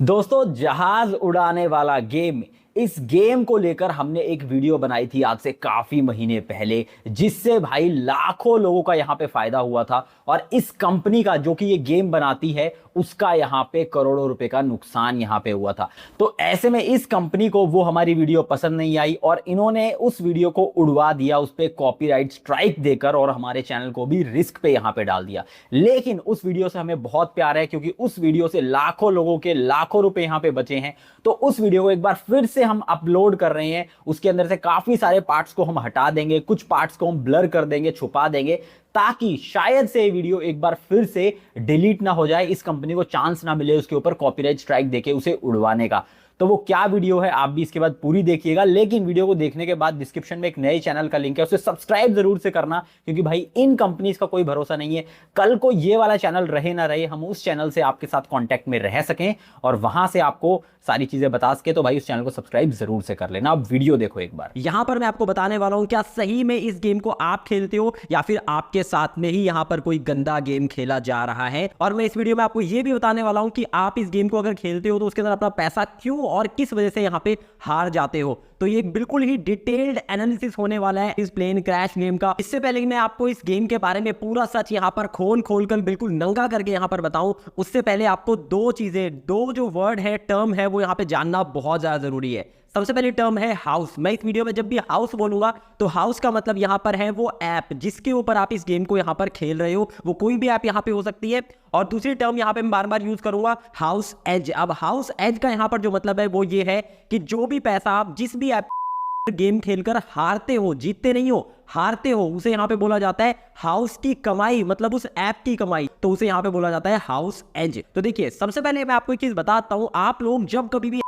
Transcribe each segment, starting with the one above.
दोस्तों, जहाज उड़ाने वाला गेम, इस गेम को लेकर हमने एक वीडियो बनाई थी आज से काफी महीने पहले, जिससे भाई लाखों लोगों का यहां पे फायदा हुआ था। और इस कंपनी का, जो कि ये गेम बनाती है, उसका यहां पे करोड़ों रुपए का नुकसान यहां पे हुआ था। तो ऐसे में इस कंपनी को वो हमारी वीडियो पसंद नहीं आई और इन्होंने उस वीडियो को उड़वा दिया, उस पे कॉपीराइट स्ट्राइक देकर, और हमारे चैनल को भी रिस्क पे यहां पे डाल दिया। लेकिन उस वीडियो से हमें बहुत प्यार है, क्योंकि उस वीडियो से लाखों लोगों के लाखों रुपए यहां पे बचे हैं। तो उस वीडियो को एक बार फिर से हम अपलोड कर रहे हैं। उसके अंदर से काफी सारे पार्ट्स को हम हटा देंगे, कुछ पार्ट्स को हम ब्लर कर देंगे, छुपा देंगे, ताकि शायद से ये वीडियो एक बार फिर से डिलीट ना हो जाए, इस कंपनी को चांस ना मिले उसके ऊपर कॉपीराइट स्ट्राइक देके उसे उड़वाने का। तो वो क्या वीडियो है, आप भी इसके बाद पूरी देखिएगा। लेकिन वीडियो को देखने के बाद डिस्क्रिप्शन में एक नए चैनल का लिंक है, उसे सब्सक्राइब जरूर से करना, क्योंकि भाई इन कंपनीज का कोई भरोसा नहीं है। कल को ये वाला चैनल रहे ना रहे, हम उस चैनल से आपके साथ कांटेक्ट में रह सकें और वहां से आपको सारी चीजें बता सके। तो भाई उस चैनल को सब्सक्राइब जरूर से कर लेना। अब वीडियो देखो एक बार। यहां पर मैं आपको बताने वाला हूं, क्या सही में इस गेम को आप खेलते हो या फिर आपके साथ में ही यहां पर कोई गंदा गेम खेला जा रहा है। और मैं इस वीडियो में आपको यह भी बताने वाला हूं कि आप इस गेम को अगर खेलते हो तो उसके अंदर अपना पैसा क्यों और किस वजह से यहां पे हार जाते हो। तो ये बिल्कुल ही डिटेल्ड एनालिसिस होने वाला है इस प्लेन क्रैश गेम का। इससे पहले कि मैं आपको इस गेम के बारे में पूरा सच यहां पर खोल कर बिल्कुल नंगा करके यहां पर बताऊं, उससे पहले आपको दो जो वर्ड है, टर्म है, वो यहां पे जानना बहुत ज्यादा जरूरी है। सबसे पहली टर्म है हाउस। मैं इस वीडियो में जब भी हाउस बोलूंगा तो हाउस का मतलब यहां पर है वो ऐप जिसके ऊपर आप इस गेम को यहां पर खेल रहे हो, वो कोई भी ऐप यहां पे हो सकती है। और दूसरी टर्म यहां पे मैं बार बार यूज करूंगा, हाउस एज। अब हाउस एज का यहां पर जो मतलब है वो ये है कि जो भी पैसा आप जिस भी ऐप गेम खेलकर हारते हो, जीतते नहीं हो, हारते हो, उसे यहां पे बोला जाता है हाउस की कमाई, मतलब उस ऐप की कमाई, तो उसे यहां पे बोला जाता है हाउस एज। तो देखिए, सबसे पहले मैं आपको एक चीज बताता हूं, आप लोग जब कभी भी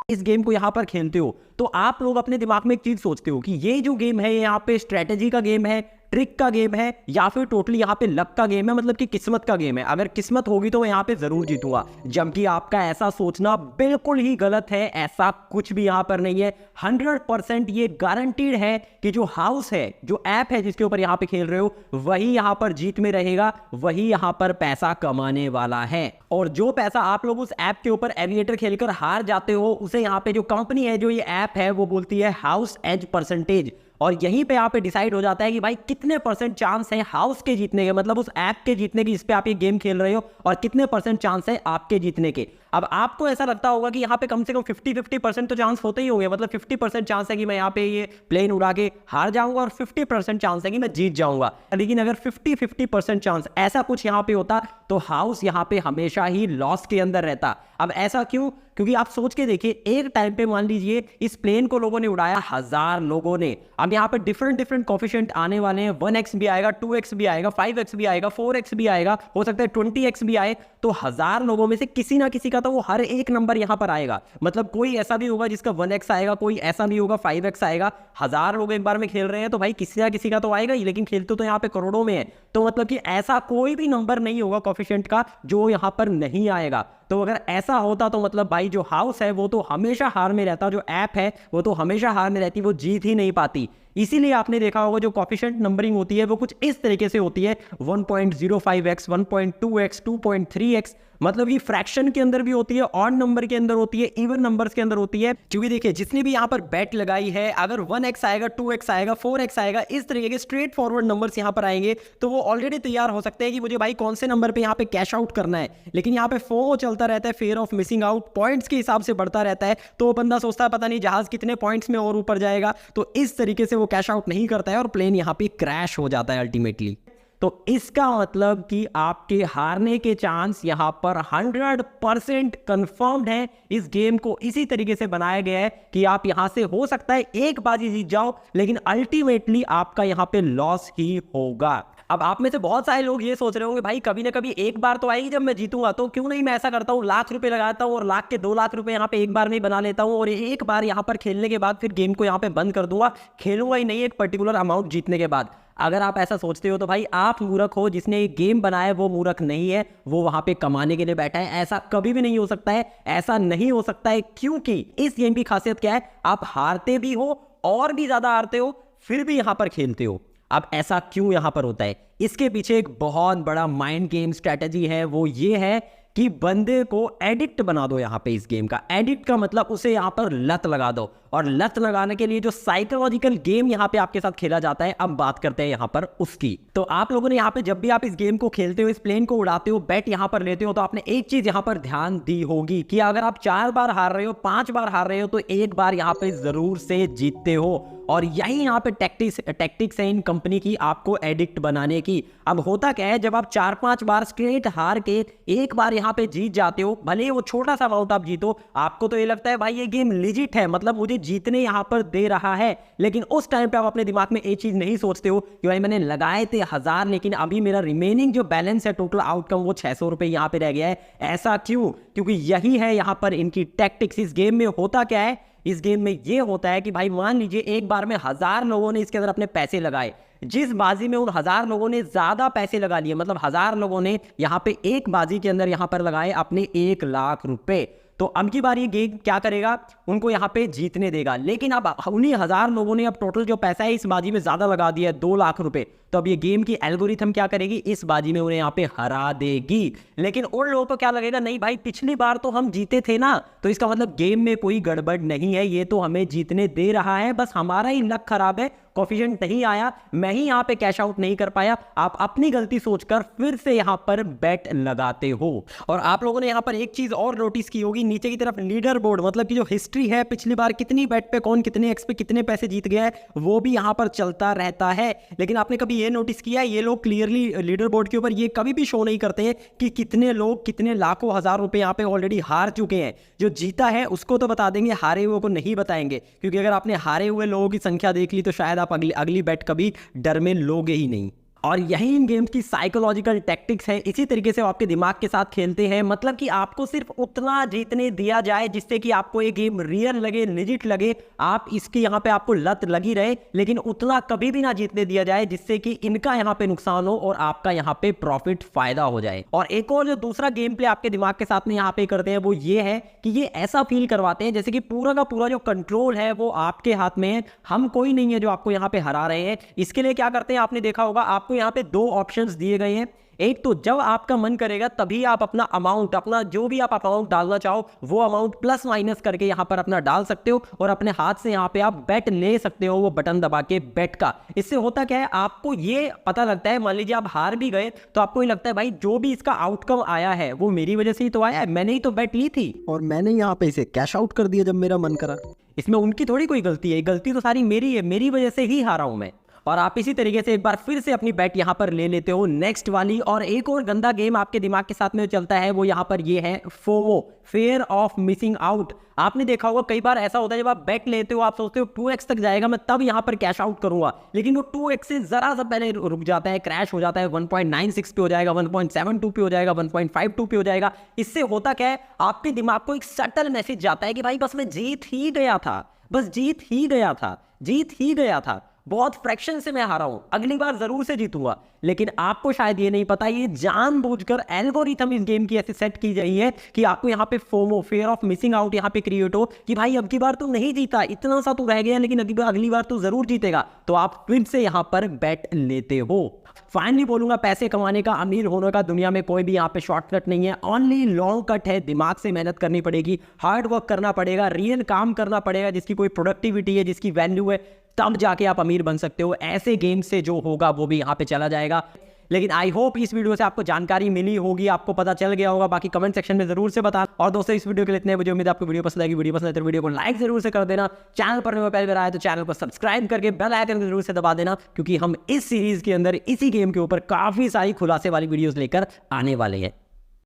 इस गेम को यहां पर खेलते हो तो आप लोग अपने दिमाग में एक चीज सोचते हो कि ये जो गेम है, ये यहां पे स्ट्रेटेजी का गेम है, ट्रिक का गेम है, या फिर टोटली यहाँ पे लक का गेम है, मतलब कि किस्मत का गेम है। अगर किस्मत होगी तो मैं यहाँ पे जरूर जीतूंगा, जबकि आपका ऐसा सोचना बिल्कुल ही गलत है। ऐसा कुछ भी यहाँ पर नहीं है। 100% ये गारंटीड है कि जो हाउस है, जो ऐप है जिसके ऊपर यहाँ पे खेल रहे हो, वही यहाँ पर जीत में रहेगा, वही यहाँ पर पैसा कमाने वाला है। और जो पैसा आप लोग उस ऐप के ऊपर एविएटर खेलकर हार जाते हो, उसे यहाँ पे जो कंपनी है, जो ये ऐप है, वो बोलती है हाउस एज परसेंटेज। और यहीं पे यहाँ पे डिसाइड हो जाता है कि भाई कितने परसेंट चांस है हाउस के जीतने के, मतलब उस ऐप के जीतने की, इस पे आप ये गेम खेल रहे हो, और कितने परसेंट चांस है आपके जीतने के। अब आपको ऐसा लगता होगा कि यहाँ पे कम से कम 50-50% तो चांस होते ही होंगे, मतलब 50% चांस है कि मैं यहाँ पे ये प्लेन उड़ा के हार जाऊंगा और 50% चांस है कि मैं जीत जाऊंगा। लेकिन अगर 50-50% चांस ऐसा कुछ यहाँ पे होता तो हाउस यहाँ पे हमेशा ही लॉस के अंदर रहता। अब ऐसा क्यों? क्योंकि आप सोच के देखिए, एक टाइम पे मान लीजिए इस प्लेन को लोगों ने उड़ाया 1000 लोगों ने। अब यहाँ पे डिफरेंट कॉफिशिएंट आने वाले हैं, 1x भी आएगा, 2x भी आएगा, 5x भी आएगा, 4x भी आएगा, हो सकता है 20x भी आए। तो 1000 लोगों में से किसी ना किसी का तो वो हर एक नंबर यहाँ पर आएगा। मतलब कोई ऐसा भी होगा जिसका 1x आएगा, कोई ऐसा भी होगा 5x आएगा। 1000 लोग एक बार में खेल रहे हैं तो भाई किसी ना किसी का तो आएगा ही, लेकिन खेलते तो यहाँ पे करोड़ों में है। तो मतलब कि ऐसा कोई भी नंबर नहीं होगा कॉफिशिएंट का जो यहाँ पर नहीं आएगा। तो अगर ऐसा होता तो मतलब भाई जो हाउस है वो तो हमेशा हार में रहता, जो ऐप है वो तो हमेशा हार में रहती, वो जीत ही नहीं पाती। इसीलिए आपने देखा होगा जो कॉफिशिएंट नंबरिंग होती है वो कुछ इस तरीके से होती है, 1.05x, 1.2x, 2.3x। मतलब ये फ्रैक्शन के अंदर भी होती है, ऑड नंबर के अंदर होती है, इवन नंबर्स के अंदर होती है। क्योंकि देखिए, जिसने भी यहाँ पर बेट लगाई है, अगर 1x आएगा, 2x आएगा, 4x आएगा, इस तरीके के स्ट्रेट फॉरवर्ड नंबर्स यहाँ पर आएंगे, तो वो ऑलरेडी तैयार हो सकते हैं कि मुझे भाई कौन से नंबर पे यहाँ पे कैश आउट करना है। लेकिन यहाँ पे फोमो चलता रहता है, fair of missing out, points के हिसाब से बढ़ता रहता है। तो बंदा सोचता है पता नहीं जहाज कितने पॉइंट्स में और ऊपर जाएगा, तो इस तरीके से वो कैश आउट नहीं करता है और प्लेन यहाँ पे क्रैश हो जाता है अल्टीमेटली। तो इसका मतलब कि आपके हारने के चांस यहां पर 100% कंफर्म्ड है। इस गेम को इसी तरीके से बनाया गया है कि आप यहां से हो सकता है एक बाजी जीत जाओ, लेकिन अल्टीमेटली आपका यहां पे लॉस ही होगा। अब आप में से बहुत सारे लोग ये सोच रहे होंगे, भाई कभी ना कभी एक बार तो आएगी जब मैं जीतूंगा, तो क्यों नहीं मैं ऐसा करता हूँ, लाख रुपए लगाता हूँ और लाख के 2 लाख रुपए यहाँ पे एक बार में ही बना लेता हूँ, और एक बार यहाँ पर खेलने के बाद फिर गेम को यहाँ पे बंद कर दूंगा, खेलूंगा ही नहीं एक पर्टिकुलर अमाउंट जीतने के बाद। अगर आप ऐसा सोचते हो तो भाई आप मूर्ख हो, जिसने ये गेम बनाया है वो मूर्ख नहीं है, वो वहां पे कमाने के लिए बैठा है। ऐसा कभी भी नहीं हो सकता है, ऐसा नहीं हो सकता है, क्योंकि इस गेम की खासियत क्या है, आप हारते भी हो और भी ज्यादा हारते हो, फिर भी यहां पर खेलते हो। अब ऐसा क्यों यहां पर होता है? इसके पीछे एक बहुत बड़ा माइंड गेम स्ट्रेटजी है, वो ये है कि बंदे को एडिक्ट बना दो यहाँ पे इस गेम का। एडिक्ट का मतलब उसे यहाँ पर लत लगा दो, और लत लगाने के लिए जो साइकोलॉजिकल गेम यहाँ पे आपके साथ खेला जाता है, अब बात करते हैं यहाँ पर उसकी। तो आप लोगों ने यहाँ पे जब भी आप इस गेम को खेलते हो, इस प्लेन को उड़ाते हो, बैट यहाँ पर लेते हो, तो आपने एक चीज यहाँ पर ध्यान दी होगी कि अगर आप 4 बार हार रहे हो, 5 बार हार रहे हो, तो एक बार यहाँ पे जरूर से जीतते हो। और यही यहाँ पे टैक्टिक्स है इन कंपनी की आपको एडिक्ट बनाने की। अब होता क्या है, जब आप 4-5 बार स्ट्रेट हार के एक बार यहाँ पे जीत जाते हो, भले वो छोटा सा अमाउंट आप जीतो, आपको तो ये लगता है भाई ये गेम लिजिट है, मतलब मुझे जीतने यहाँ पर दे रहा है। लेकिन उस टाइम पे आप अपने दिमाग में एक चीज नहीं सोचते हो कि भाई मैंने लगाए थे 1000, लेकिन अभी मेरा रिमेनिंग जो बैलेंस है, टोटल आउटकम, वो 600 रुपए यहाँ पे रह गया है। ऐसा क्यों? क्योंकि यही है यहाँ पर इनकी टैक्टिक्स। इस गेम में होता क्या है, इस गेम में ये होता है कि भाई मान लीजिए एक बार में 1000 लोगों ने इसके अंदर अपने पैसे लगाए। जिस बाजी में उन 1000 लोगों ने ज्यादा पैसे लगा लिए, मतलब 1000 लोगों ने यहाँ पे एक बाजी के अंदर यहाँ पर लगाए अपने 1 लाख रुपए, तो अब की बार ये गेम क्या करेगा, उनको यहाँ पे जीतने देगा। लेकिन अब उन्हीं 1000 लोगों ने अब टोटल जो पैसा है इस बाजी में ज्यादा लगा दिया है, 2 लाख रुपए, तो अब ये गेम की एल्गोरिथम क्या करेगी, इस बाजी में उन्हें यहाँ पे हरा देगी। लेकिन उन लोगों को क्या लगेगा, नहीं भाई पिछली बार तो हम जीते थे ना, तो इसका मतलब गेम में कोई गड़बड़ नहीं है, ये तो हमें जीतने दे रहा है, बस हमारा ही लक खराब है, कोफिशिएंट नहीं आया, मैं ही यहाँ पे कैश आउट नहीं कर पाया। आप अपनी गलती सोचकर फिर से यहाँ पर बेट लगाते हो। और आप लोगों ने यहाँ पर एक चीज और नोटिस की होगी, नीचे की तरफ लीडर बोर्ड, मतलब कि जो हिस्ट्री है, पिछली बार कितनी बेट पे कौन कितने एक्स पे कितने पैसे जीत गया है, वो भी यहाँ पर चलता रहता है। लेकिन आपने कभी ये नोटिस किया है, ये लोग क्लियरली लीडर बोर्ड के ऊपर ये कभी भी शो नहीं करते हैं कि कितने लोग कितने लाखों 1000 रुपए यहाँ पे ऑलरेडी हार चुके हैं। जो जीता है उसको तो बता देंगे, हारे हुए को नहीं बताएंगे, क्योंकि अगर आपने हारे हुए लोगों की संख्या देख ली तो शायद आप अगली बेट कभी डर में लोगे ही नहीं। और यही इन गेम्स की साइकोलॉजिकल टैक्टिक्स है। इसी तरीके से वो आपके दिमाग के साथ खेलते हैं, मतलब कि आपको सिर्फ उतना जीतने दिया जाए जिससे कि आपको ये गेम रियल लगे, लिजिट लगे, आप इसकी यहाँ पे आपको लत लगी रहे, लेकिन उतना कभी भी ना जीतने दिया जाए जिससे कि इनका यहाँ पे नुकसान हो और आपका यहाँ पे प्रॉफिट फायदा हो जाए। और एक और जो दूसरा गेम प्ले आपके दिमाग के साथ में यहाँ पे करते हैं वो ये है कि ये ऐसा फील करवाते हैं जैसे कि पूरा का पूरा जो कंट्रोल है वो आपके हाथ में है, हम कोई नहीं है जो आपको यहाँ पे हरा रहे हैं। इसके लिए क्या करते हैं, आपने देखा होगा, आपको यहाँ पे 2 ऑप्शंस दिए गए हैं। एक तो जब आपका मन करेगा तभी आप अपना अमाउंट, अपना जो भी आप अमाउंट डालना चाहो वो अमाउंट प्लस माइनस करके यहाँ पर अपना डाल सकते हो, और अपने हाथ से यहाँ पे आप बेट ले सकते हो, वो बटन दबा के बेट का। इससे होता क्या है, आपको ये पता लगता है, मान लीजिए आप हार भी गए तो आपको ये लगता है भाई जो भी इसका आउटकम आया है वो मेरी वजह से ही तो आया है, मैंने ही तो बेट ली थी और मैंने यहाँ पे इसे कैश आउट कर दिया जब मेरा मन करा। इसमें उनकी थोड़ी कोई गलती है, गलती तो सारी मेरी है, मेरी वजह से ही हारा हूं मैं। और आप इसी तरीके से एक बार फिर से अपनी बैट यहाँ पर ले लेते हो नेक्स्ट वाली। और एक और गंदा गेम आपके दिमाग के साथ में चलता है, वो यहाँ पर ये है FOMO, fair of missing out. आपने देखा होगा कई बार ऐसा होता है, जब आप बैट लेते हो आप सोचते हो 2x तक जाएगा, मैं तब यहाँ पर कैश आउट करूंगा, लेकिन वो 2x से जरा सा पहले रुक जाता है, क्रैश हो जाता है, 1.96 पे हो जाएगा, 1.72 पे हो जाएगा, 1.52 पे हो जाएगा। इससे होता क्या है, आपके दिमाग को एक सटल मैसेज जाता है कि भाई बस मैं जीत ही गया था, बस जीत ही गया था, जीत ही गया था, बहुत फ्रैक्शन से मैं हारा हूं, अगली बार जरूर से जीतूंगा। लेकिन आपको शायद ये नहीं पता, ये जानबूझकर एल्गोरिथम इस गेम की ऐसे सेट की गई है कि आपको यहाँ पे FOMO, fair of missing out, यहाँ पे क्रिएट हो कि भाई अब की बार तू नहीं जीता, इतना सा तू रह गया, लेकिन अगली बार तू जरूर जीतेगा, तो आप फिर से यहाँ पर बैट लेते हो। फाइनली बोलूंगा, पैसे कमाने का, अमीर होने का दुनिया में कोई भी यहाँ पे शॉर्टकट नहीं है, ओनली लॉन्ग कट है। दिमाग से मेहनत करनी पड़ेगी, हार्ड वर्क करना पड़ेगा, रियल काम करना पड़ेगा जिसकी कोई प्रोडक्टिविटी है, जिसकी वैल्यू है, तब जाके आप अमीर बन सकते हो। ऐसे गेम से जो होगा वो भी यहाँ पे चला जाएगा। लेकिन आई होप इस वीडियो से आपको जानकारी मिली होगी, आपको पता चल गया होगा। बाकी कमेंट सेक्शन में जरूर से बता। और दोस्तों इस वीडियो के लिए इतने, मुझे उम्मीद है आपको वीडियो पसंद आएगी। वीडियो पसंद है तो वीडियो को लाइक जरूर से कर देना। चैनल पर पहली बार आए तो चैनल को सब्सक्राइब करके बेल आइकन जरूर से दबा देना, क्योंकि हम इस सीरीज के अंदर इसी गेम के ऊपर काफी सारी खुलासे वाली वीडियोस लेकर आने वाले हैं।